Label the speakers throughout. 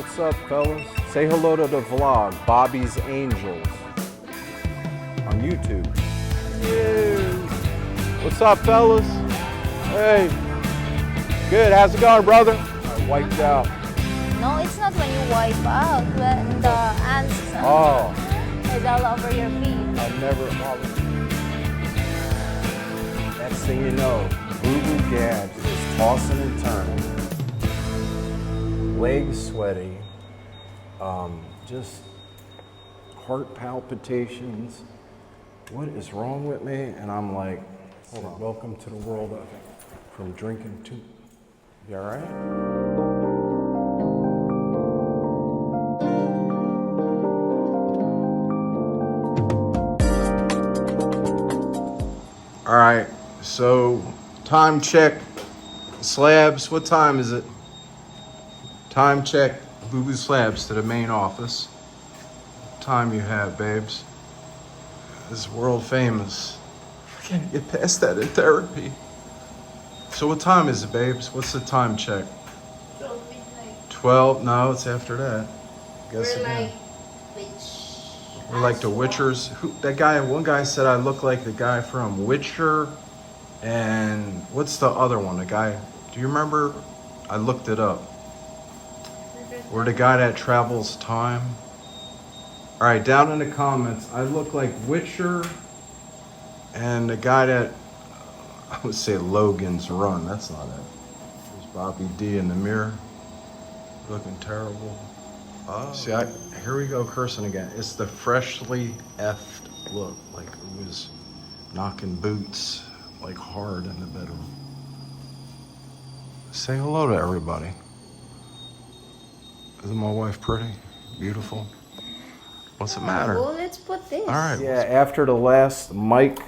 Speaker 1: What's up, fellas? Say hello to the vlog, Bobby's Angels, on YouTube. Yeah. What's up, fellas? Hey. Good, how's it going, brother? I wiped out.
Speaker 2: No, it's not when you wipe out, when the ants is all over your feet.
Speaker 1: I never. Next thing you know, Boo Boo Gabs is tossing and turning. Legs sweaty. Just heart palpitations. What is wrong with me? And I'm like, hold on. Welcome to the world of from drinking to. You all right? All right, so time check, Slabs, what time is it? Time check, Boo Boo Slabs to the main office. What time you have, babes? This is world famous. I can't get past that in therapy. So what time is it, babes? What's the time check?
Speaker 2: 12 midnight.
Speaker 1: 12, no, it's after that. Guess
Speaker 2: We're
Speaker 1: again.
Speaker 2: like witch.
Speaker 1: We're like the Witchers. One guy said I look like the guy from Witcher. And what's the other one? The guy, do you remember? I looked it up. Or the guy that travels time. All right, down in the comments, I look like Witcher and the guy that, I would say Logan's Run. That's not it. There's Bobby D in the mirror. Looking terrible. Oh. See, here we go cursing again. It's the freshly effed look. Like it was knocking boots like hard in the bedroom. Say hello to everybody. Isn't my wife pretty? Beautiful? What's it matter?
Speaker 2: Well, let's put this.
Speaker 1: All right. Yeah, after the last mic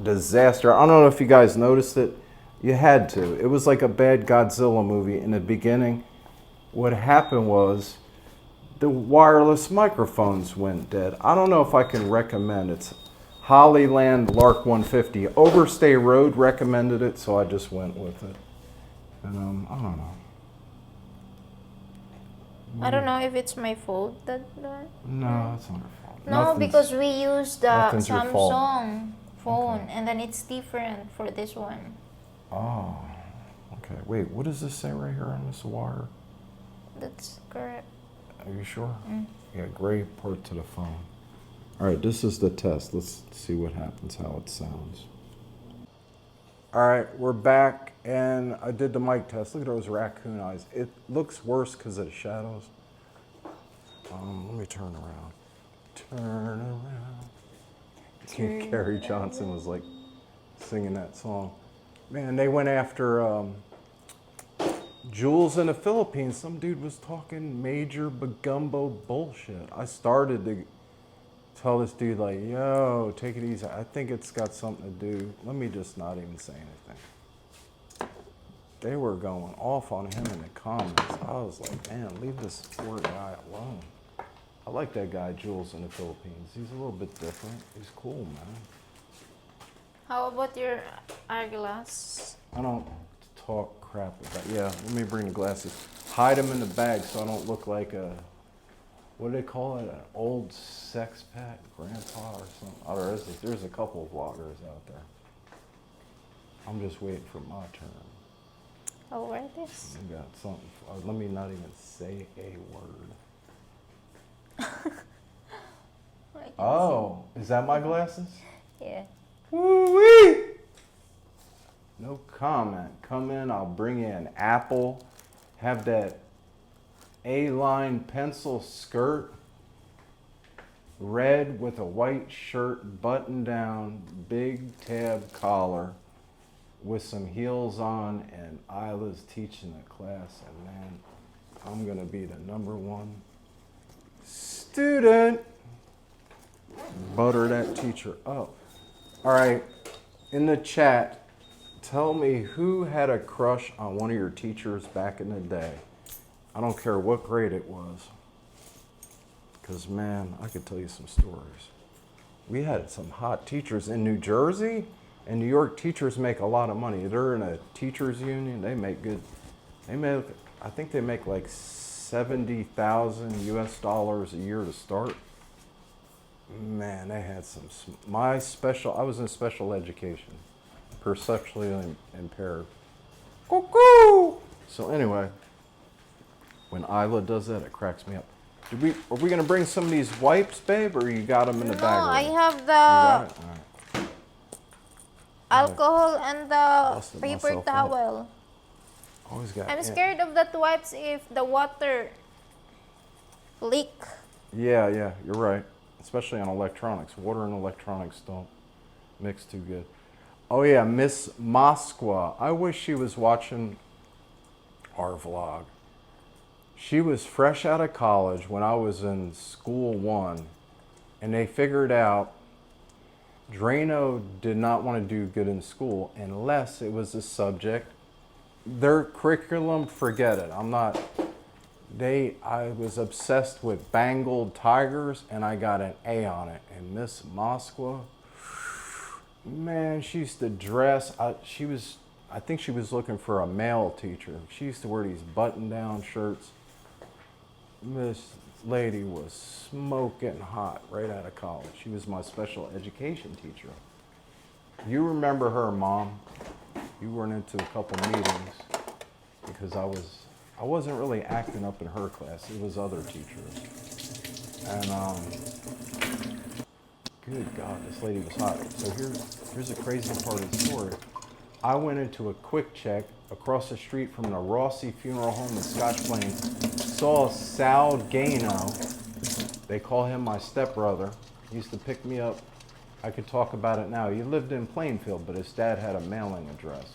Speaker 1: disaster, I don't know if you guys noticed it. You had to. It was like a bad Godzilla movie in the beginning. What happened was the wireless microphones went dead. I don't know if I can recommend it. It's Hollyland Lark 150. Overstay Road recommended it, so I just went with it. And I don't know.
Speaker 2: I don't know if it's my fault that.
Speaker 1: No, it's not her fault.
Speaker 2: No, because we use the
Speaker 1: nothing's your fault.
Speaker 2: Samsung phone,
Speaker 1: Okay.
Speaker 2: and then it's different for this one.
Speaker 1: Oh, okay. Wait, what does this say right here on this wire?
Speaker 2: That's correct.
Speaker 1: Are you sure? Yeah, gray port to the phone. All right, this is the test. Let's see what happens, how it sounds. All right, we're back, and I did the mic test. Look at those raccoon eyes. It looks worse because of the shadows. Let me turn around. Turn around. Carrie Johnson was like singing that song. Man, they went after Jules in the Philippines. Some dude was talking major bagumbo bullshit. I started to tell this dude like, yo, take it easy. I think it's got something to do. Let me just not even say anything. They were going off on him in the comments. I was like, man, leave this poor guy alone. I like that guy, Jules in the Philippines. He's a little bit different. He's cool, man.
Speaker 2: How about your eyeglass?
Speaker 1: I don't talk crap about, yeah, let me bring the glasses. Hide them in the bag so I don't look like a, what do they call it? An old sex pat grandpa or something. Oh, there's a couple of vloggers out there. I'm just waiting for my turn.
Speaker 2: I'll wear this.
Speaker 1: You got something. Let me not even say a word. Oh, is that my glasses?
Speaker 2: Yeah.
Speaker 1: Woo-wee! No comment. Come in, I'll bring you an apple. Have that A-line pencil skirt. Red with a white shirt, button down, big tab collar with some heels on, and Isla's teaching a class, and man, I'm gonna be the #1 student. Butter that teacher up. All right, in the chat, tell me who had a crush on one of your teachers back in the day. I don't care what grade it was. Because, man, I could tell you some stories. We had some hot teachers in New Jersey, and New York teachers make a lot of money. They're in a teachers union. They make good. I think they make like $70,000 US a year to start. Man, they had some. I was in special education, perceptually impaired. Cuckoo! So anyway, when Isla does that, it cracks me up. Are we gonna bring some of these wipes, babe, or you got them in the bag?
Speaker 2: No, I
Speaker 1: already?
Speaker 2: have
Speaker 1: You got it?
Speaker 2: the
Speaker 1: All right.
Speaker 2: alcohol and the
Speaker 1: Busted
Speaker 2: paper
Speaker 1: myself up.
Speaker 2: towel.
Speaker 1: Always got.
Speaker 2: I'm scared of the wipes if the water leak.
Speaker 1: Yeah, you're right. Especially on electronics. Water and electronics don't mix too good. Oh yeah, Miss Moskwa. I wish she was watching our vlog. She was fresh out of college when I was in school 1, and they figured out Drano did not want to do good in school unless it was a subject. Their curriculum, forget it. I was obsessed with Bengal tigers, and I got an A on it. And Miss Moskwa, man, she used to dress. I think she was looking for a male teacher. She used to wear these button-down shirts. This lady was smoking hot right out of college. She was my special education teacher. You remember her, Mom? You weren't into a couple meetings because I wasn't really acting up in her class. It was other teachers. And good God, this lady was hot. So here's the crazy part of the story. I went into a quick check across the street from the Rossi Funeral Home in Scotch Plains. Saw Sal Gano. They call him my stepbrother. He used to pick me up. I could talk about it now. He lived in Plainfield, but his dad had a mailing address.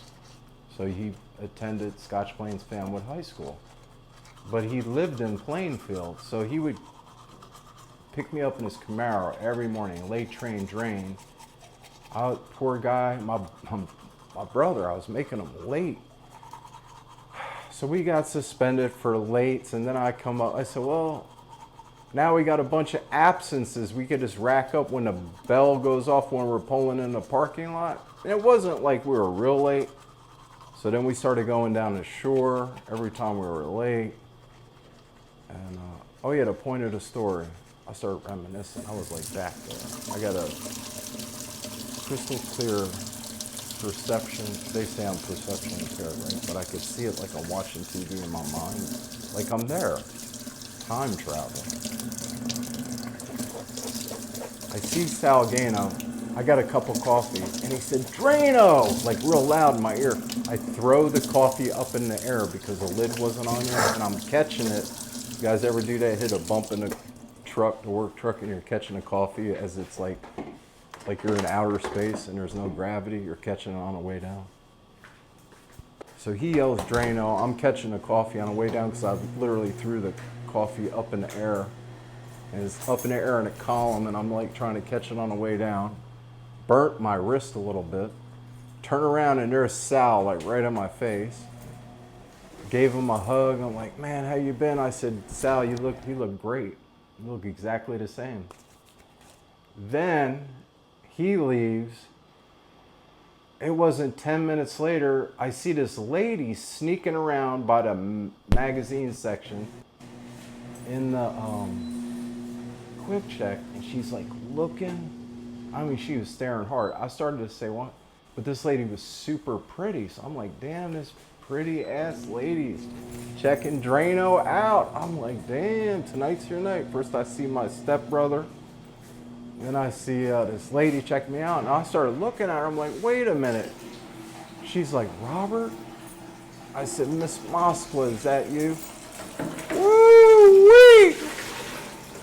Speaker 1: So he attended Scotch Plains Fanwood High School. But he lived in Plainfield, so he would pick me up in his Camaro every morning, late train drain. Poor guy, my brother, I was making him late. So we got suspended for lates, and then I come up, I said, well, now we got a bunch of absences we could just rack up when the bell goes off when we're pulling in the parking lot. And it wasn't like we were real late. So then we started going down the shore every time we were late. And, oh yeah, the point of the story. I started reminiscing. I was like back there. I got a crystal clear perception. They say I'm perception impaired, right? But I could see it like I'm watching TV in my mind. Like I'm there. Time travel. I see Sal Gano. I got a cup of coffee, and he said, Drano, like real loud in my ear. I throw the coffee up in the air because the lid wasn't on there, and I'm catching it. You guys ever do that? Hit a bump in the truck, the work truck, and you're catching a coffee as it's like you're in outer space and there's no gravity. You're catching it on the way down. So he yells, Drano. I'm catching the coffee on the way down because I literally threw the coffee up in the air. And it's up in the air in a column, and I'm like trying to catch it on the way down. Burnt my wrist a little bit. Turn around, and there's Sal, like right in my face. Gave him a hug. I'm like, man, how you been? I said, Sal, you look great. You look exactly the same. Then he leaves. It wasn't 10 minutes later, I see this lady sneaking around by the magazine section in the quick check, and she's like looking. I mean, she was staring hard. I started to say, what? But this lady was super pretty, so I'm like, damn, this pretty ass lady's checking Drano out. I'm like, damn, tonight's your night. First I see my stepbrother, then I see this lady check me out, and I started looking at her. I'm like, wait a minute. She's like, Robert? I said, Miss Moskwa, is that you? Woo-wee!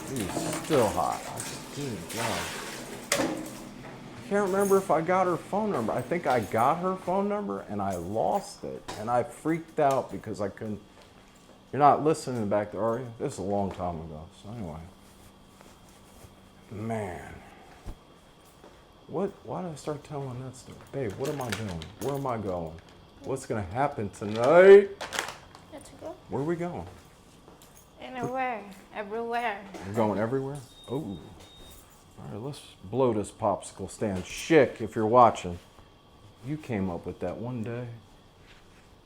Speaker 1: She's still hot. I said, good God. I can't remember if I got her phone number. I think I got her phone number and I lost it. And I freaked out because I couldn't. You're not listening back there, are you? This is a long time ago. So anyway. Man. Why did I start telling that story? Babe, what am I doing? Where am I going? What's going to happen tonight?
Speaker 2: Let's go.
Speaker 1: Where are we going?
Speaker 2: Anywhere. Everywhere.
Speaker 1: We're going everywhere? Oh. All right, let's blow this popsicle stand. Chick, if you're watching, you came up with that one day.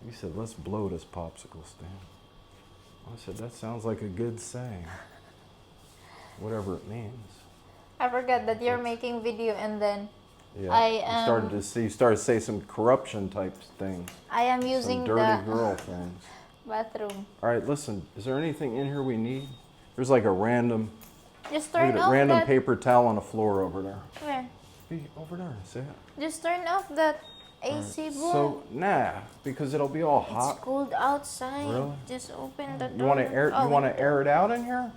Speaker 1: You said, let's blow this popsicle stand. I said, that sounds like a good saying. Whatever it means.
Speaker 2: I forgot that you're making video and then
Speaker 1: Yeah, you started to say some corruption type things.
Speaker 2: I am using
Speaker 1: some dirty
Speaker 2: the
Speaker 1: girl things.
Speaker 2: bathroom.
Speaker 1: All right, listen, is there anything in here we need? There's like a random,
Speaker 2: Just turn off
Speaker 1: random
Speaker 2: that.
Speaker 1: paper towel on the floor over there.
Speaker 2: Where?
Speaker 1: Hey, over there, see it?
Speaker 2: Just turn off that AC bulb.
Speaker 1: So, nah, because it'll be all
Speaker 2: It's
Speaker 1: hot.
Speaker 2: cold outside.
Speaker 1: Really?
Speaker 2: Just open the door.
Speaker 1: You want to air?
Speaker 2: Oh,
Speaker 1: You want to air it out in here?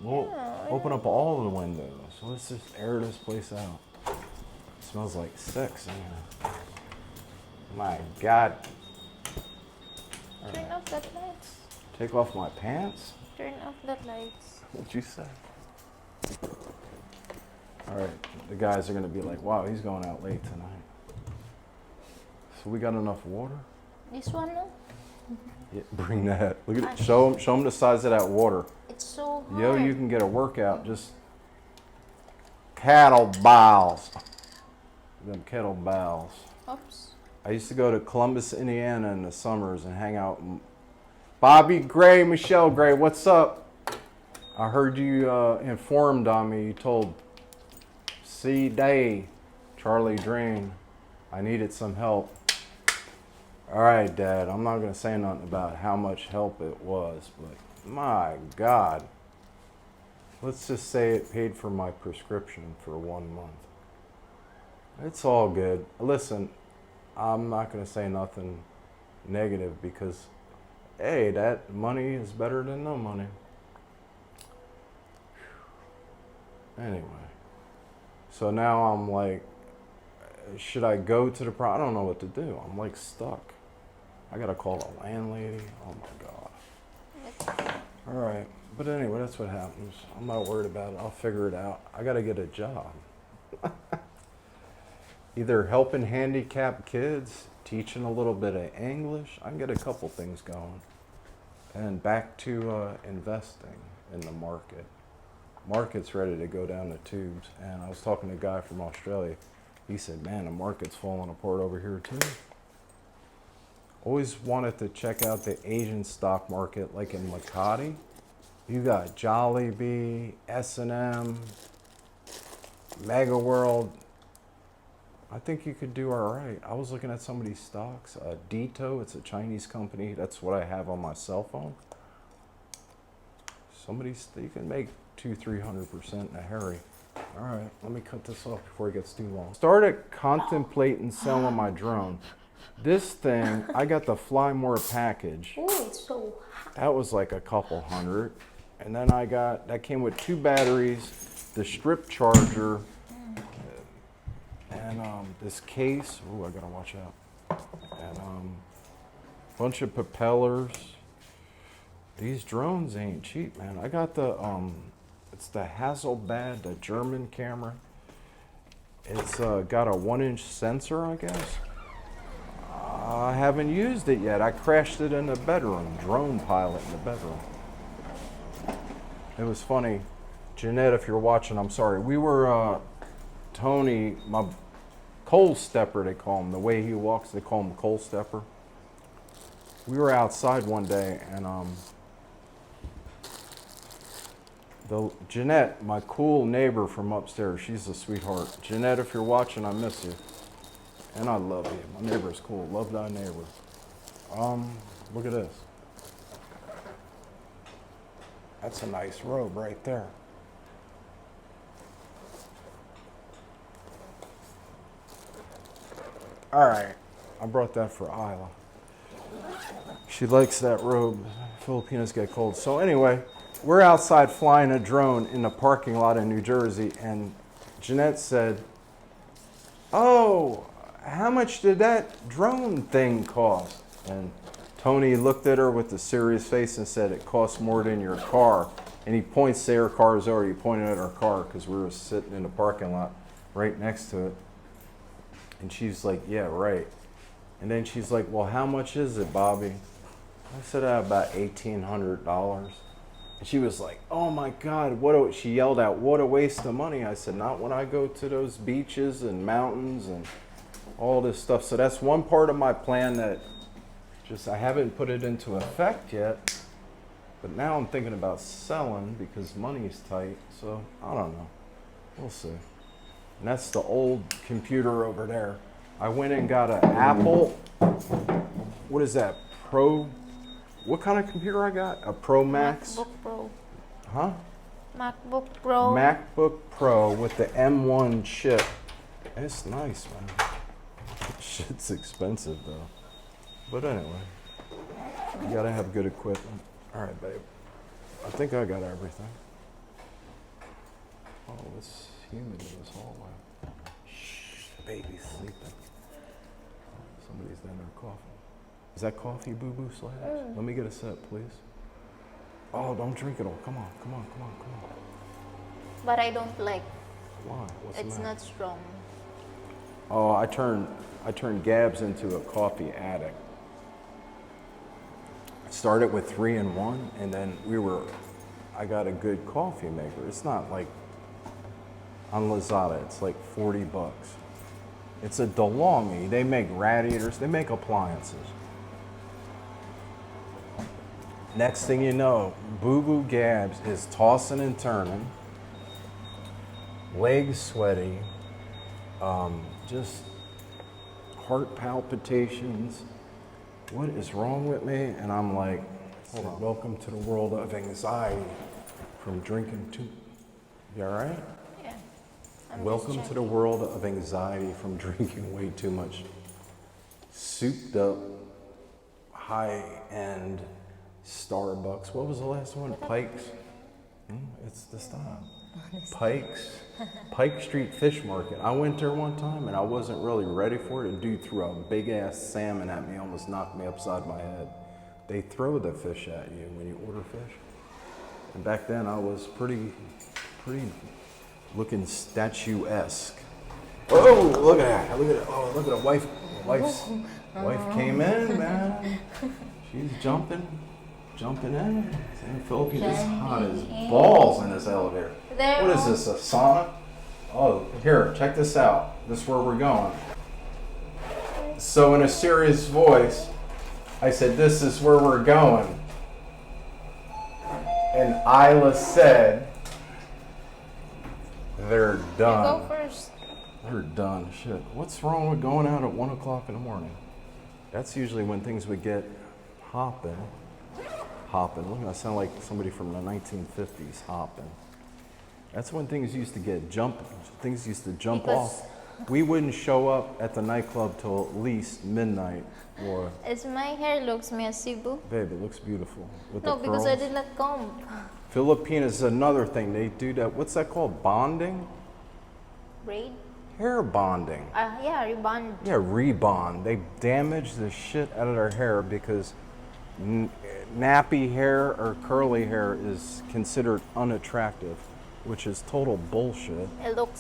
Speaker 1: We'll
Speaker 2: Yeah,
Speaker 1: open up all the windows. Let's just air this place out. It smells like sex in here. My God.
Speaker 2: Turn off that lights.
Speaker 1: Take off my pants?
Speaker 2: Turn off that lights.
Speaker 1: What'd you say? All right, the guys are gonna be like, wow, he's going out late tonight. So we got enough water?
Speaker 2: This one, no?
Speaker 1: Yeah, bring that. Look at it. Show them the size of that water.
Speaker 2: It's so hard.
Speaker 1: Yo, you can get a workout. Just kettlebells. Them kettlebells.
Speaker 2: Oops.
Speaker 1: I used to go to Columbus, Indiana in the summers and hang out. Bobby Gray, Michelle Gray, what's up? I heard you informed on me. You told C. Day, Charlie Drain, I needed some help. All right, Dad, I'm not going to say nothing about how much help it was, but my God. Let's just say it paid for my prescription for 1 month. It's all good. Listen, I'm not going to say nothing negative because, hey, that money is better than no money. Anyway, so now I'm like, should I go to the I don't know what to do. I'm like stuck. I got to call the landlady. Oh my God. All right. But anyway, that's what happens. I'm not worried about it. I'll figure it out. I got to get a job. Either helping handicapped kids, teaching a little bit of English. I can get a couple things going. And back to investing in the market. Market's ready to go down the tubes. And I was talking to a guy from Australia. He said, man, the market's falling apart over here too. Always wanted to check out the Asian stock market like in Makati. You got Jollibee, S&M, Mega World. I think you could do all right. I was looking at some of these stocks. Dito, it's a Chinese company. That's what I have on my cell phone. You can make 200-300% in a hurry. All right, let me cut this off before it gets too long. Started contemplating selling my drone. This thing, I got the Fly More package.
Speaker 2: Oh, it's so hot.
Speaker 1: That was like a couple hundred. And then that came with 2 batteries, the strip charger, and this case. Ooh, I gotta watch out. And a bunch of propellers. These drones ain't cheap, man. I got the, it's the Hasselblad, the German camera. It's got a 1-inch sensor, I guess. I haven't used it yet. I crashed it in the bedroom, drone pilot in the bedroom. It was funny. Jeanette, if you're watching, I'm sorry. We were, Tony, my coal stepper, they call him. The way he walks, they call him coal stepper. We were outside one day and Jeanette, my cool neighbor from upstairs, she's a sweetheart. Jeanette, if you're watching, I miss you. And I love you. My neighbor's cool. Love thy neighbor. Look at this. That's a nice robe right there. All right. I brought that for Isla. She likes that robe. Filipinos get cold. So anyway, we're outside flying a drone in the parking lot in New Jersey, and Jeanette said, oh, how much did that drone thing cost? And Tony looked at her with a serious face and said, it costs more than your car. And he points to our cars over. He pointed at our car because we were sitting in the parking lot right next to it. And she's like, yeah, right. And then she's like, well, how much is it, Bobby? I said, about $1,800. And she was like, oh my God, she yelled out, what a waste of money. I said, not when I go to those beaches and mountains and all this stuff. So that's one part of my plan that I haven't put it into effect yet. But now I'm thinking about selling because money's tight. So I don't know. We'll see. And that's the old computer over there. I went and got an Apple. What is that? Pro? What kind of computer I got? A Pro Max?
Speaker 2: MacBook Pro.
Speaker 1: Huh?
Speaker 2: MacBook Pro.
Speaker 1: MacBook Pro with the M1 chip. It's nice, man. Shit's expensive though. But anyway, you gotta have good equipment. All right, babe. I think I got everything. Oh, it's humid in this hallway. Shh, baby's sleeping. Somebody's down there coughing. Is that coffee, Boo Boo Slash? Let me get a sip, please. Oh, don't drink it all. Come on, come on, come on, come on.
Speaker 2: But I don't like.
Speaker 1: Why? What's the
Speaker 2: It's
Speaker 1: matter?
Speaker 2: not strong.
Speaker 1: Oh, I turned Gabs into a coffee addict. I started with 3-in-1, and then I got a good coffee maker. It's not like on Lazada, it's like $40. It's a DeLonghi. They make radiators, they make appliances. Next thing you know, Boo Boo Gabs is tossing and turning, legs sweaty, just heart palpitations. What is wrong with me? And I'm like, hold on. Welcome to the world of anxiety from drinking too. You all right?
Speaker 2: Yeah. I'm
Speaker 1: Welcome
Speaker 2: just
Speaker 1: to the world of anxiety from drinking way too much souped up, high-end Starbucks. What was the last one? Pikes? It's the style. Pikes. Pike Street Fish Market. I went there one time and I wasn't really ready for it. A dude threw a big ass salmon at me, almost knocked me upside my head. They throw the fish at you when you order fish. And back then I was pretty looking statuesque. Oh, look at that. Look at it. Oh, look at the wife came in, man. She's jumping in. In the Philippines, it's hot as balls in this elevator. What is this, a sauna? Oh, here, check this out. This is where we're going. So in a serious voice, I said, this is where we're going. And Isla said, they're done.
Speaker 2: You go first.
Speaker 1: They're done. Shit. What's wrong with going out at 1 o'clock in the morning? That's usually when things would get hopping. Look, I sound like somebody from the 1950s hopping. That's when things used to get jumping. Things used to jump off. We wouldn't show up at the nightclub till at least midnight. Or
Speaker 2: As my hair looks messy, boo.
Speaker 1: babe, it looks beautiful with
Speaker 2: No,
Speaker 1: the
Speaker 2: because
Speaker 1: curls.
Speaker 2: I did not comb.
Speaker 1: Philippines is another thing. They do that. What's that called? Bonding?
Speaker 2: Braid?
Speaker 1: Hair bonding.
Speaker 2: Yeah, rebond.
Speaker 1: Yeah, rebond. They damage the shit out of their hair because nappy hair or curly hair is considered unattractive, which is total bullshit.
Speaker 2: You look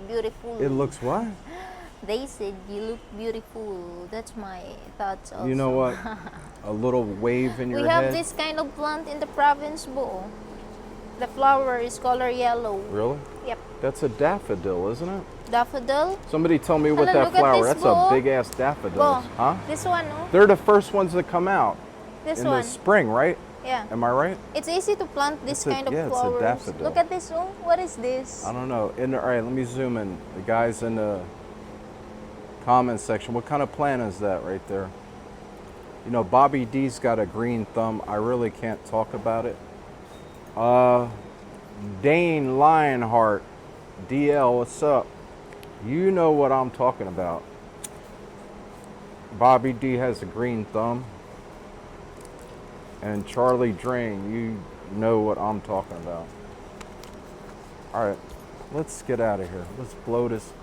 Speaker 2: beautiful.
Speaker 1: It looks what?
Speaker 2: They said you look beautiful. That's my thoughts also.
Speaker 1: You know what? A little wave in your
Speaker 2: We
Speaker 1: head.
Speaker 2: have this kind of plant in the province, boo. The flower is color yellow.
Speaker 1: Really?
Speaker 2: Yep.
Speaker 1: That's a daffodil, isn't it?
Speaker 2: Daffodil.
Speaker 1: Somebody tell me what
Speaker 2: Hala,
Speaker 1: that
Speaker 2: look at
Speaker 1: flower.
Speaker 2: this,
Speaker 1: That's
Speaker 2: Bo.
Speaker 1: a big ass daffodil.
Speaker 2: Bo,
Speaker 1: Huh?
Speaker 2: this one, no?
Speaker 1: They're the first ones that come out
Speaker 2: This
Speaker 1: in
Speaker 2: one.
Speaker 1: the spring, right?
Speaker 2: Yeah.
Speaker 1: Am I right?
Speaker 2: It's easy to plant this
Speaker 1: It's a-
Speaker 2: kind of
Speaker 1: yeah, it's a
Speaker 2: flowers.
Speaker 1: daffodil.
Speaker 2: Look at this one. What is this?
Speaker 1: I don't know. All right, let me zoom in. The guys in the comment section. What kind of plant is that right there? You know, Bobby D's got a green thumb. I really can't talk about it. Dane Lionheart, DL, what's up? You know what I'm talking about. Bobby D has a green thumb. And Charlie Drain, you know what I'm talking about. All right, let's get out of here. Let's blow this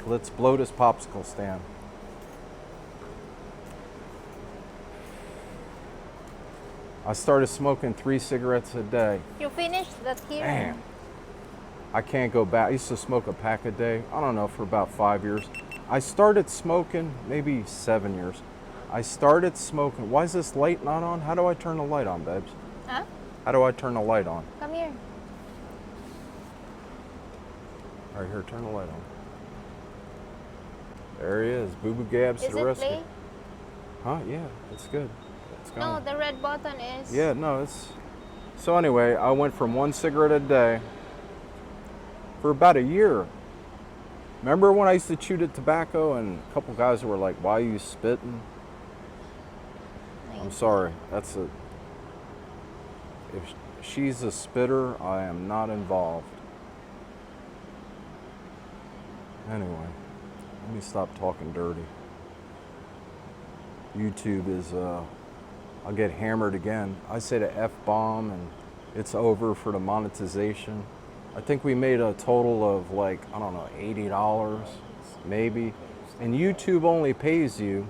Speaker 1: let's blow this popsicle stand. I started smoking 3 cigarettes a day.
Speaker 2: You finished that here?
Speaker 1: Man, I can't go back. I used to smoke a pack a day, I don't know, for about 5 years. I started smoking maybe 7 years. I started smoking. Why is this light not on? How do I turn the light on, babes?
Speaker 2: Huh?
Speaker 1: How do I turn the light on?
Speaker 2: Come here.
Speaker 1: All right, here, turn the light on. There he is, Boo Boo Gabs to
Speaker 2: Is
Speaker 1: the
Speaker 2: it
Speaker 1: rescue.
Speaker 2: play?
Speaker 1: Huh? Yeah, it's good. It's
Speaker 2: No,
Speaker 1: gone.
Speaker 2: the red button is.
Speaker 1: Yeah, no, it's. So anyway, I went from 1 cigarette a day for about a year. Remember when I used to chew the tobacco and a couple guys were like, "Why are you spitting?" I'm sorry. That's a. If she's a spitter, I am not involved. Anyway, let me stop talking dirty. YouTube is, I'll get hammered again. I say the F-bomb and it's over for the monetization. I think we made a total of like, I don't know, $80 maybe. And YouTube only pays you,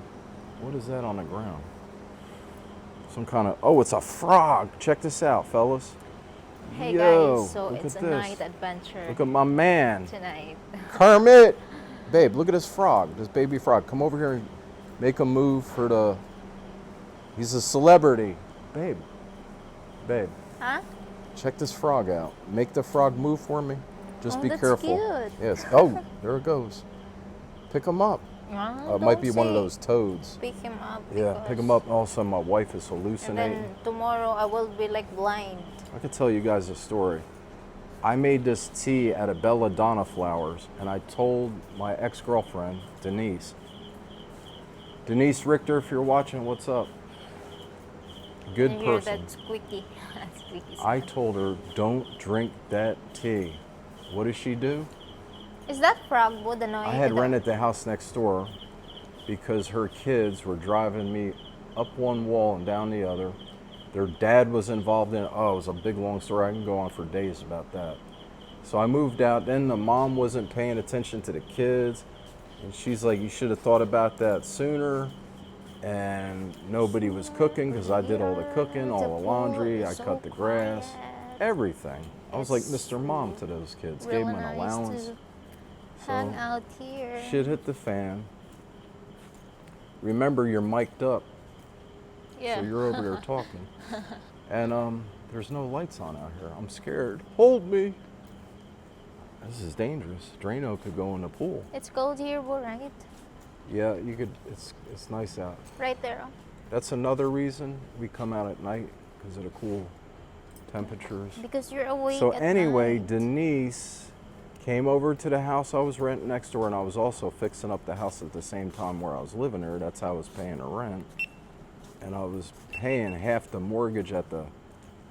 Speaker 1: what is that on the ground? Some kind of, oh, it's a frog. Check this out, fellas.
Speaker 2: Hey
Speaker 1: Yo,
Speaker 2: guys, so
Speaker 1: look
Speaker 2: it's
Speaker 1: at
Speaker 2: a
Speaker 1: this.
Speaker 2: night adventure
Speaker 1: Look at my man.
Speaker 2: tonight.
Speaker 1: Kermit! Babe, look at this frog, this baby frog. Come over here and make a move for the... He's a celebrity. Babe. Babe.
Speaker 2: Huh?
Speaker 1: Check this frog out. Make the frog move for me. Just
Speaker 2: Oh,
Speaker 1: be
Speaker 2: that's
Speaker 1: careful.
Speaker 2: cute.
Speaker 1: Yes. Oh, there it goes. Pick him up.
Speaker 2: Oh,
Speaker 1: It might be
Speaker 2: don't
Speaker 1: one of
Speaker 2: say
Speaker 1: those toads.
Speaker 2: Pick him up.
Speaker 1: Yeah, pick him up. Also, my wife is
Speaker 2: And
Speaker 1: hallucinating.
Speaker 2: then tomorrow I will be like blind.
Speaker 1: I could tell you guys a story. I made this tea out of belladonna flowers, and I told my ex-girlfriend, Denise. Denise Richter, if you're watching, what's up? Good
Speaker 2: You hear
Speaker 1: person.
Speaker 2: that squeaky, squeaky
Speaker 1: I
Speaker 2: sound.
Speaker 1: told her, don't drink that tea. What does she do?
Speaker 2: Is that frog wood annoying?
Speaker 1: I had rented the house next door because her kids were driving me up one wall and down the other. Their dad was involved in it. Oh, it was a big, long story. I can go on for days about that. So I moved out. Then the mom wasn't paying attention to the kids. And she's like, you should have thought about that sooner. And nobody was cooking because I did all the cooking, all the laundry. I cut the grass, everything. I was like Mr. Mom to those kids. Gave them an allowance.
Speaker 2: Hang out here.
Speaker 1: Shit hit the fan. Remember, you're mic'd up.
Speaker 2: Yeah.
Speaker 1: So you're over there talking. And there's no lights on out here. I'm scared. Hold me. This is dangerous. Drano could go in the pool.
Speaker 2: It's cold here, bro, right?
Speaker 1: Yeah, you could. It's nice out.
Speaker 2: Right there.
Speaker 1: That's another reason we come out at night, because of the cool temperatures.
Speaker 2: Because you're awake.
Speaker 1: So
Speaker 2: at
Speaker 1: anyway,
Speaker 2: night.
Speaker 1: Denise came over to the house I was renting next door, and I was also fixing up the house at the same time where I was living there. That's how I was paying the rent. And I was paying half the mortgage at the...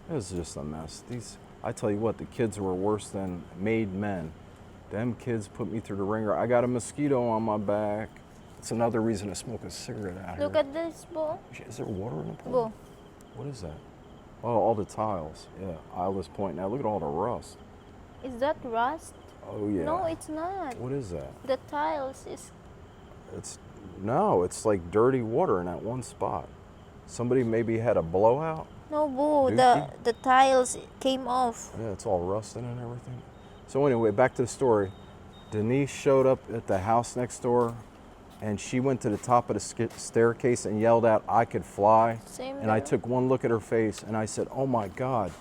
Speaker 1: It was just a mess. I tell you what, the kids were worse than made men. Them kids put me through the ringer. I got a mosquito on my back. It's another reason to smoke a cigarette out
Speaker 2: Look
Speaker 1: here.
Speaker 2: at this, Bo.
Speaker 1: Is there water in the pool?
Speaker 2: Bo.
Speaker 1: What is that? Oh, all the tiles. Yeah, I was pointing out. Look at all the rust.
Speaker 2: Is that rust?
Speaker 1: Oh, yeah.
Speaker 2: No, it's not.
Speaker 1: What is that?
Speaker 2: The tiles is.
Speaker 1: No, it's like dirty water in that one spot. Somebody maybe had a blowout.
Speaker 2: No, Boo.
Speaker 1: Dookie?
Speaker 2: The tiles came off.
Speaker 1: Yeah, it's all rusted and everything. So anyway, back to the story. Denise showed up at the house next door, and she went to the top of the staircase and yelled out, "I could fly."
Speaker 2: Same
Speaker 1: And I
Speaker 2: there.
Speaker 1: took one look at her face, and I said, "Oh my God,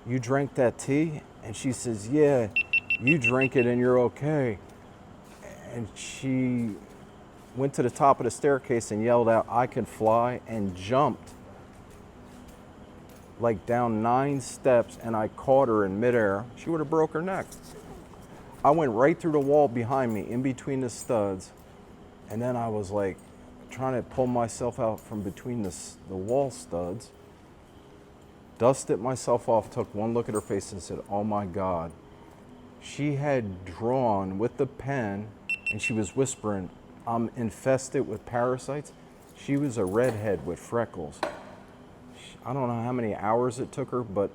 Speaker 1: you drank that tea?" And she says, "Yeah, you drink it and you're okay." And she went to the top of the staircase and yelled out, "I can fly," and jumped like down 9 steps, and I caught her in midair. She would have broke her neck. I went right through the wall behind me, in between the studs, and then I was like trying to pull myself out from between the wall studs, dusted myself off, took one look at her face and said, "Oh my God." She had drawn with the pen, and she was whispering, "I'm infested with parasites." She was a redhead with freckles. I don't know how many hours it took her, but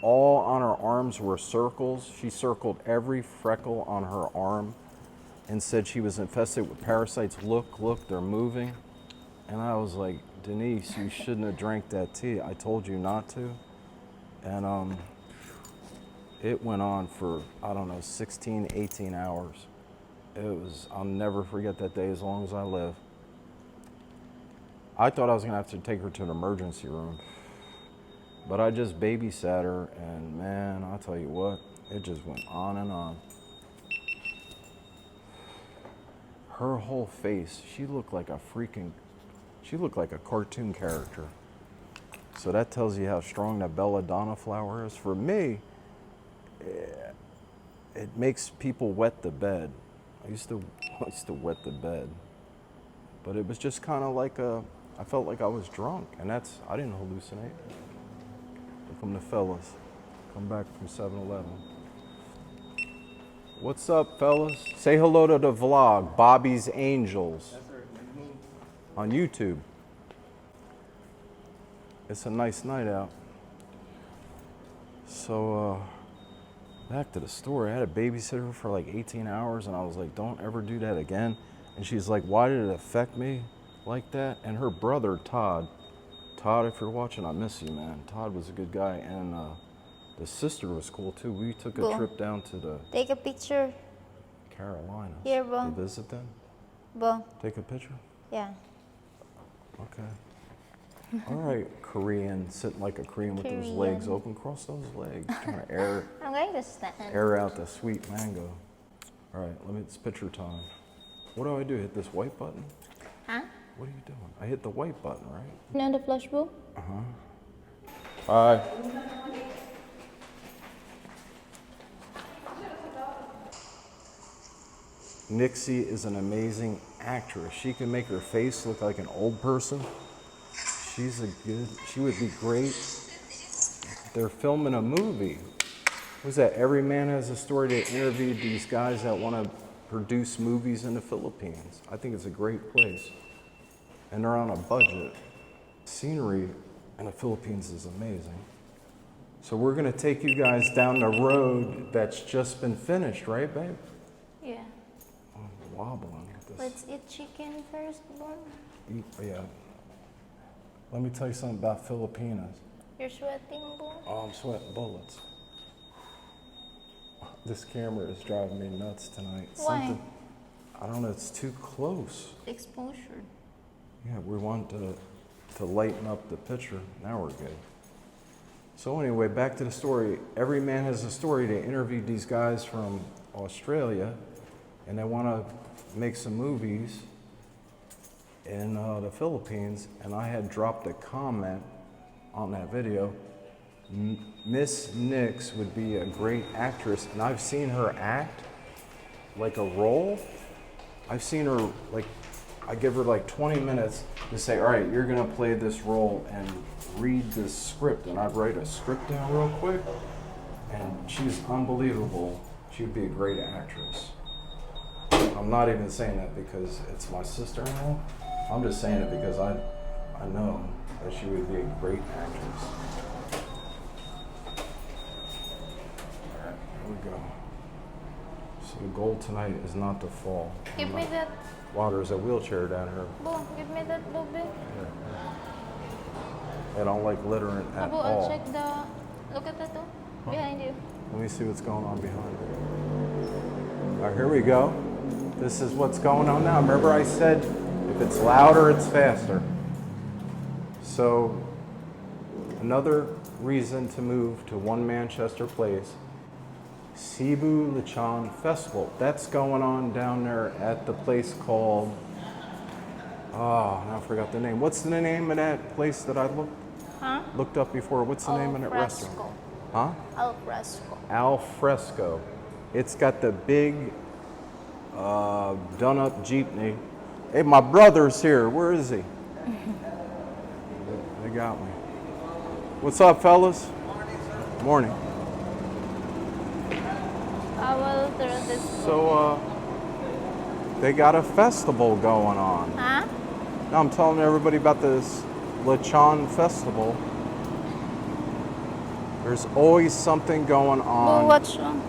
Speaker 1: all on her arms were circles. She circled every freckle on her arm and said she was infested with parasites. Look, they're moving. And I was like, "Denise, you shouldn't have drank that tea. I told you not to." And it went on for, I don't know, 16, 18 hours. I'll never forget that day as long as I live. I thought I was gonna have to take her to an emergency room, but I just babysat her, and man, I'll tell you what, it just went on and on. Her whole face, she looked like She looked like a cartoon character. So that tells you how strong that belladonna flower is. For me, it makes people wet the bed. I used to wet the bed. But it was just kind of like I felt like I was drunk, and I didn't hallucinate. Here come the fellas. Come back from 7-Eleven. What's up, fellas? Say hello to the vlog, Bobby's Angels, on YouTube. It's a nice night out. So, back to the story. I had a babysitter for like 18 hours, and I was like, don't ever do that again. And she's like, why did it affect me like that? And her brother, Todd, if you're watching, I miss you, man. Todd was a good guy, and the sister was cool too. We took a trip down to the
Speaker 2: Take a picture.
Speaker 1: Carolinas.
Speaker 2: Here, bro.
Speaker 1: To visit them.
Speaker 2: Bo.
Speaker 1: Take a picture.
Speaker 2: Yeah.
Speaker 1: Okay. All right, Korean, sitting like a Korean with those legs open. Cross those legs, trying to air.
Speaker 2: I'm going to stand.
Speaker 1: Air out the sweet mango. All right, it's picture time. What do I do? Hit this white button?
Speaker 2: Huh?
Speaker 1: What are you doing? I hit the white button, right?
Speaker 2: You know the flush bowl?
Speaker 1: Hi. Nixie is an amazing actress. She can make her face look like an old person. She would be great. They're filming a movie. What's that? Every Man Has a Story. They interviewed these guys that want to produce movies in the Philippines. I think it's a great place. And they're on a budget. Scenery in the Philippines is amazing. So we're gonna take you guys down the road that's just been finished, right, babe?
Speaker 2: Yeah.
Speaker 1: I'm wobbling with this.
Speaker 2: Let's eat chicken first, Bo.
Speaker 1: Yeah. Let me tell you something about Filipinas.
Speaker 2: You're sweating, Bo.
Speaker 1: Oh, I'm sweating bullets. This camera is driving me nuts tonight.
Speaker 2: Why?
Speaker 1: I don't know, it's too close.
Speaker 2: Exposure.
Speaker 1: Yeah, we want to lighten up the picture. Now we're good. So anyway, back to the story. Every Man Has a Story. They interviewed these guys from Australia, and they want to make some movies in the Philippines. And I had dropped a comment on that video. Miss Nix would be a great actress, and I've seen her act like a role. I've seen her, like, I give her like 20 minutes to say, all right, you're gonna play this role and read this script, and I'd write a script down real quick, and she's unbelievable. She'd be a great actress. I'm not even saying that because it's my sister-in-law. I'm just saying it because I know that she would be a great actress. All right, here we go. So the goal tonight is not to fall.
Speaker 2: Give me that.
Speaker 1: Wow, there's a wheelchair down here.
Speaker 2: Bo, give me that little bit.
Speaker 1: I don't like littering at
Speaker 2: Bo,
Speaker 1: all.
Speaker 2: I'll check the. Look at that, behind you.
Speaker 1: Let me see what's going on behind me. All right, here we go. This is what's going on now. Remember I said if it's louder, it's faster. So another reason to move to One Manchester Place, Cebu Lechon Festival. That's going on down there at the place called, now I forgot the name. What's the name of that place that I looked up before? What's the name of that restaurant? Huh?
Speaker 2: Al fresco. Al
Speaker 1: fresco. It's got the big done up jeepney. Hey, my brother's here. Where is he? They got me. What's up, fellas? Morning.
Speaker 2: I will throw this.
Speaker 1: So, they got a festival going on.
Speaker 2: Huh?
Speaker 1: Now I'm telling everybody about this Lechon Festival. There's always something going on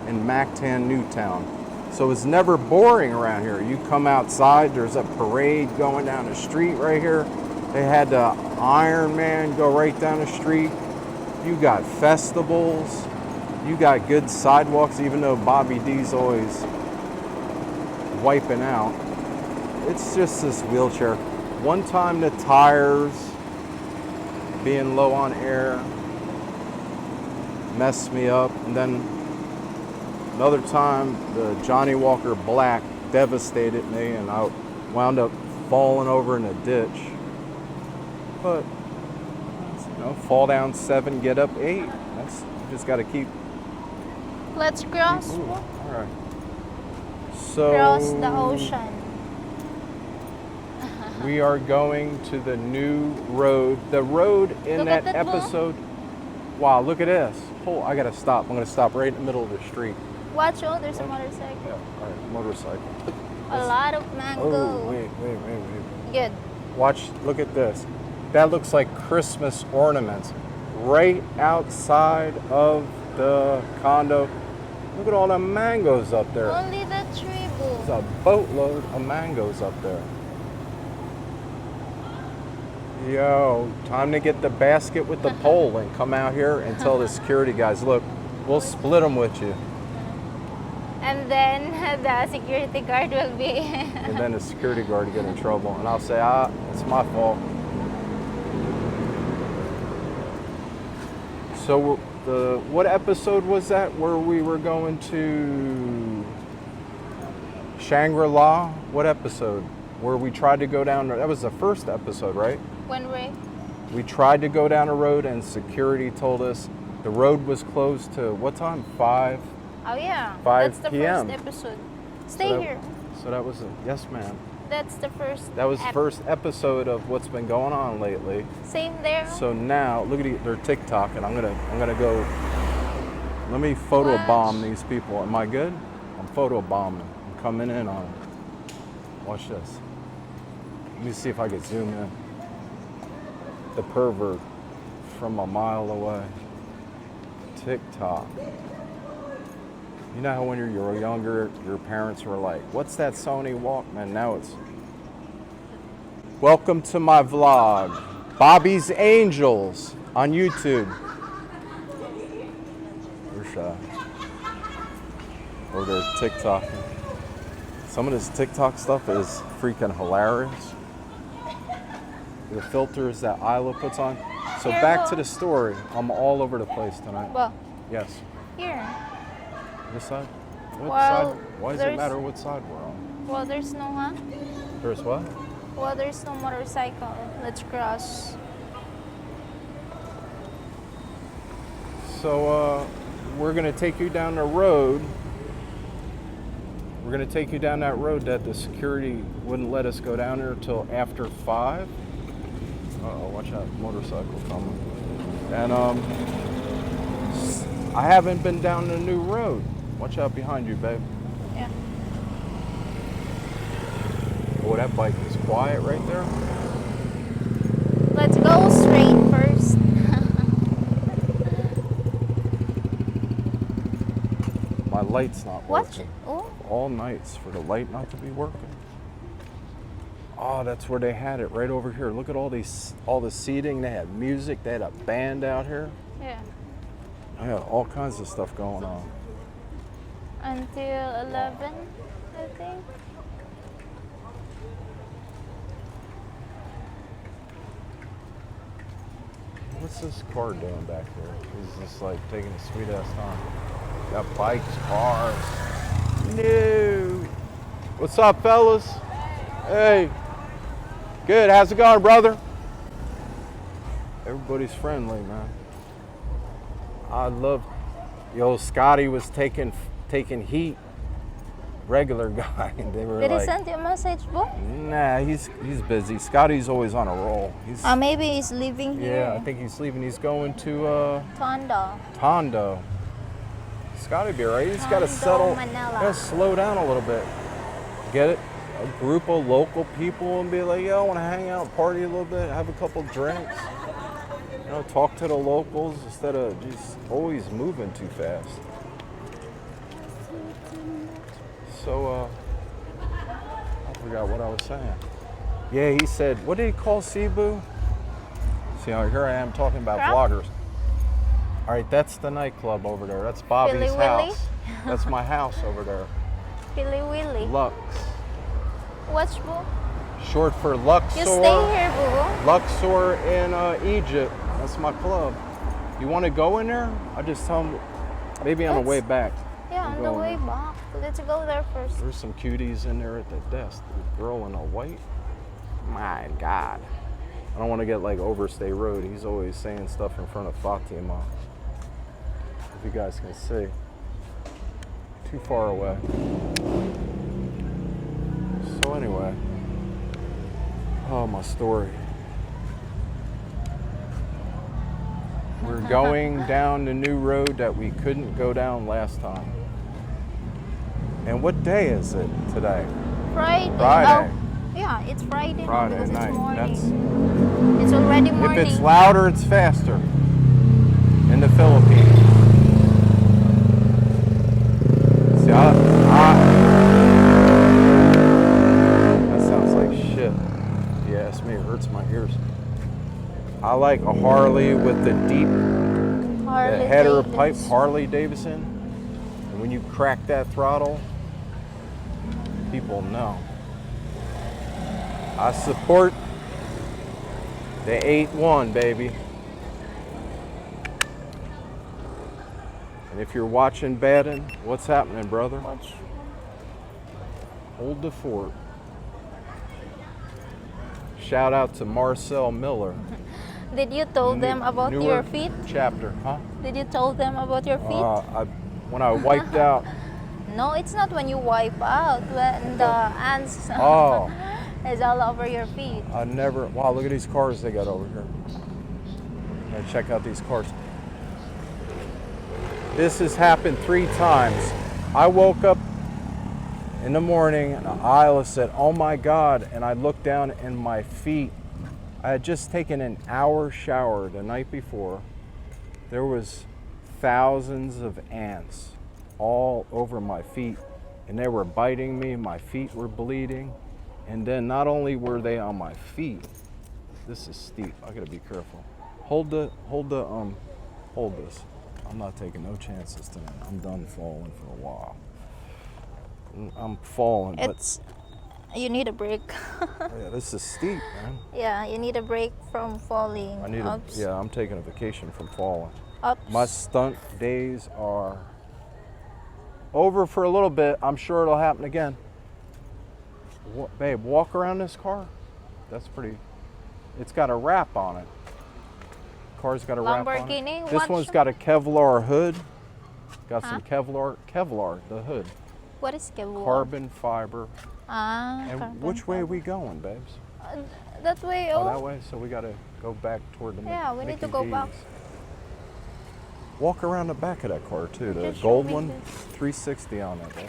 Speaker 1: in Mactan, Newtown. So it's never boring around here. You come outside, there's a parade going down the street right here. They had the Iron Man go right down the street. You got festivals. You got good sidewalks, even though Bobby D's always wiping out. It's just this wheelchair. One time the tires being low on air messed me up, and then another time the Johnny Walker Black devastated me, and I wound up falling over in a ditch. But fall down 7, get up 8. That's you just got to keep.
Speaker 2: Let's cross.
Speaker 1: Ooh, all right. So
Speaker 2: Cross the ocean.
Speaker 1: we are going to the new road. The road in
Speaker 2: Look
Speaker 1: that
Speaker 2: at that
Speaker 1: episode. Wow, look at this. Oh, I gotta stop. I'm gonna stop right in the middle of the street.
Speaker 2: Watch, there's a motorcycle.
Speaker 1: Yeah, all right, motorcycle.
Speaker 2: A lot of mango.
Speaker 1: Oh, wait.
Speaker 2: Good.
Speaker 1: Watch, look at this. That looks like Christmas ornaments right outside of the condo. Look at all the mangoes up there.
Speaker 2: Only the tree, boo.
Speaker 1: There's a boatload of mangoes up there. Yo, time to get the basket with the pole and come out here and tell the security guys, look, we'll split them with you.
Speaker 2: And then the security guard will be.
Speaker 1: And then the security guard will get in trouble. And I'll say, it's my fault. So what episode was that where we were going to Shangri-La? What episode? Where we tried to go down, that was the first episode, right?
Speaker 2: When
Speaker 1: we tried to go down a road and security told us the road was closed to what time? 5?
Speaker 2: Oh yeah.
Speaker 1: 5
Speaker 2: That's the
Speaker 1: p.m.
Speaker 2: first episode. Stay here.
Speaker 1: So that was yes, ma'am.
Speaker 2: That's the first.
Speaker 1: That was the first episode of what's been going on lately.
Speaker 2: Same there.
Speaker 1: So now look at their TikTok, and I'm gonna go. Let me photobomb these people. Am I good? I'm photobombing. I'm coming in on them. Watch this. Let me see if I can zoom in. The pervert from a mile away. TikTok. You know how when you were younger, your parents were like, what's that Sony Walkman? Now it's, welcome to my vlog, Bobby's Angels on YouTube. Where's or their TikTok. Some of this TikTok stuff is freaking hilarious. The filters that Isla puts on. So back to the story. I'm all over the place tonight.
Speaker 2: Well,
Speaker 1: yes.
Speaker 2: here.
Speaker 1: This side? What
Speaker 2: Well,
Speaker 1: side? Why does it matter what side we're on?
Speaker 2: Well, there's no
Speaker 1: There's what?
Speaker 2: Well, there's no motorcycle. Let's cross.
Speaker 1: So we're gonna take you down the road. We're gonna take you down that road that the security wouldn't let us go down there until after 5. Uh-oh, watch out, motorcycle coming. And I haven't been down the new road. Watch out behind you, babe.
Speaker 2: Yeah.
Speaker 1: Oh, that bike is quiet right there.
Speaker 2: Let's go straight first.
Speaker 1: My light's not
Speaker 2: Watch
Speaker 1: working.
Speaker 2: it. Oh.
Speaker 1: All nights for the light not to be working. Oh, that's where they had it, right over here. Look at all the seating. They had music. They had a band out here.
Speaker 2: Yeah.
Speaker 1: I had all kinds of stuff going on.
Speaker 2: Until 11, I think.
Speaker 1: What's this car doing back there? He's just like taking a sweet ass time. Got bikes, cars. No. What's up, fellas? Hey. Good. How's it going, brother? Everybody's friendly, man. I love. Yo, Scotty was taking heat. Regular guy, and they were
Speaker 2: Did
Speaker 1: like,
Speaker 2: he send you a message, bro?
Speaker 1: nah, he's busy. Scotty's always on a roll. He's
Speaker 2: Maybe he's leaving here.
Speaker 1: yeah, I think he's leaving. He's going to
Speaker 2: Tondo.
Speaker 1: Scotty be right. He's got to settle.
Speaker 2: Manila.
Speaker 1: Got to slow down a little bit. Get it? A group of local people and be like, yo, I want to hang out, party a little bit, have a couple drinks. You know, talk to the locals instead of just always moving too fast. So, I forgot what I was saying. Yeah, he said, what did he call Cebu? See, here I am talking about vloggers. All right, that's the nightclub over there. That's Bobby's
Speaker 2: Billy
Speaker 1: house.
Speaker 2: Willy?
Speaker 1: That's my house over there.
Speaker 2: Billy Willy.
Speaker 1: Lux.
Speaker 2: What's boo?
Speaker 1: Short for Luxor.
Speaker 2: You stay here, boo.
Speaker 1: Luxor in Egypt. That's my club. You want to go in there? I just tell them maybe on the way back.
Speaker 2: Yeah, on the way back. Let's go there first.
Speaker 1: There's some cuties in there at the desk. The girl in a white. My God. I don't want to get like overstay road. He's always saying stuff in front of Fatima. If you guys can see. Too far away. So anyway. Oh, my story. We're going down the new road that we couldn't go down last time. And what day is it today?
Speaker 2: Friday.
Speaker 1: Friday.
Speaker 2: Oh, yeah, it's Friday.
Speaker 1: Friday
Speaker 2: because
Speaker 1: night.
Speaker 2: It's morning.
Speaker 1: That's,
Speaker 2: It's already morning.
Speaker 1: if it's louder, it's faster. In the Philippines. See, that sounds like shit. If you ask me, it hurts my ears. I like a Harley with the deep
Speaker 2: Harley
Speaker 1: header
Speaker 2: Davidson.
Speaker 1: pipe, Harley Davidson. And when you crack that throttle, people know. I support the 8-1, baby. And if you're watching Baden, what's happening, brother?
Speaker 2: Watch.
Speaker 1: Hold the fort. Shout out to Marcel Miller.
Speaker 2: Did you tell them about your
Speaker 1: Newark
Speaker 2: feet?
Speaker 1: Chapter, huh?
Speaker 2: Did you tell them about your feet?
Speaker 1: When I wiped out.
Speaker 2: No, it's not when you wipe out. When the ants
Speaker 1: Oh.
Speaker 2: is all over your feet.
Speaker 1: I never. Wow, look at these cars they got over here. I'm gonna check out these cars. This has happened 3 times. I woke up in the morning and I said, "Oh my God!" And I looked down and my feet. I had just taken an hour shower the night before. There was thousands of ants all over my feet, and they were biting me. My feet were bleeding, and then not only were they on my feet. This is steep. I gotta be careful. Hold this. I'm not taking no chances tonight. I'm done falling for a while. I'm falling,
Speaker 2: It's you need a break.
Speaker 1: but yeah, this is steep, man.
Speaker 2: Yeah, you need a break from falling.
Speaker 1: I need
Speaker 2: Ups.
Speaker 1: yeah, I'm taking a vacation from falling.
Speaker 2: Ups.
Speaker 1: My stunt days are over for a little bit. I'm sure it'll happen again. Babe, walk around this car. That's pretty. It's got a wrap on it. Car's got a wrap on it.
Speaker 2: Lamborghini,
Speaker 1: This
Speaker 2: watch.
Speaker 1: one's got a Kevlar hood. Got some Kevlar, the hood.
Speaker 2: What is Kevlar?
Speaker 1: Carbon fiber.
Speaker 2: Carbon
Speaker 1: And which way are
Speaker 2: fiber.
Speaker 1: we going, babes?
Speaker 2: That way.
Speaker 1: Oh, that way? So we gotta go back toward the
Speaker 2: Yeah, we need to
Speaker 1: Mickey
Speaker 2: go
Speaker 1: D's.
Speaker 2: back.
Speaker 1: Walk around the back of that car too. The
Speaker 2: Just show
Speaker 1: gold
Speaker 2: me
Speaker 1: one,
Speaker 2: this.
Speaker 1: 360 on that. Babe.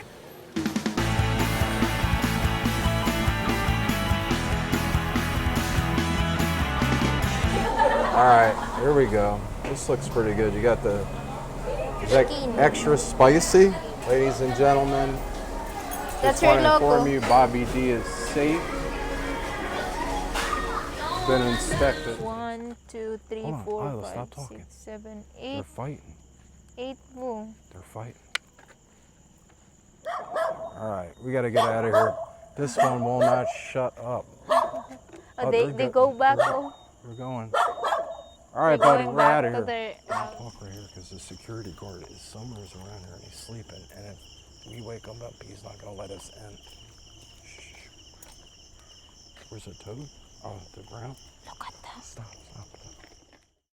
Speaker 1: All right, here we go. This looks pretty good. You got the, is that
Speaker 2: Chicken.
Speaker 1: extra spicy? Ladies and gentlemen,
Speaker 2: That's
Speaker 1: just
Speaker 2: your
Speaker 1: want to inform
Speaker 2: logo.
Speaker 1: you Bobby D is safe. Been inspected.
Speaker 2: 1, 2, 3,
Speaker 1: Hold on,
Speaker 2: 4,
Speaker 1: Isla,
Speaker 2: 5,
Speaker 1: stop talking.
Speaker 2: 6, 7,
Speaker 1: They're
Speaker 2: 8.
Speaker 1: fighting.
Speaker 2: 8 mo.
Speaker 1: They're fighting. All right, we got to get out of here. This one will not shut up. Oh,
Speaker 2: They go back. Oh.
Speaker 1: We're going. All right,
Speaker 2: They're
Speaker 1: buddy,
Speaker 2: going
Speaker 1: we're
Speaker 2: back
Speaker 1: out of
Speaker 2: to
Speaker 1: here.
Speaker 2: their,
Speaker 1: Talk right here because the security guard is somewhere around here and he's sleeping. And if we wake him up, he's not going to let us in. Shh. Where's the toad? Oh, the ground?
Speaker 2: Look at that.
Speaker 1: Stop.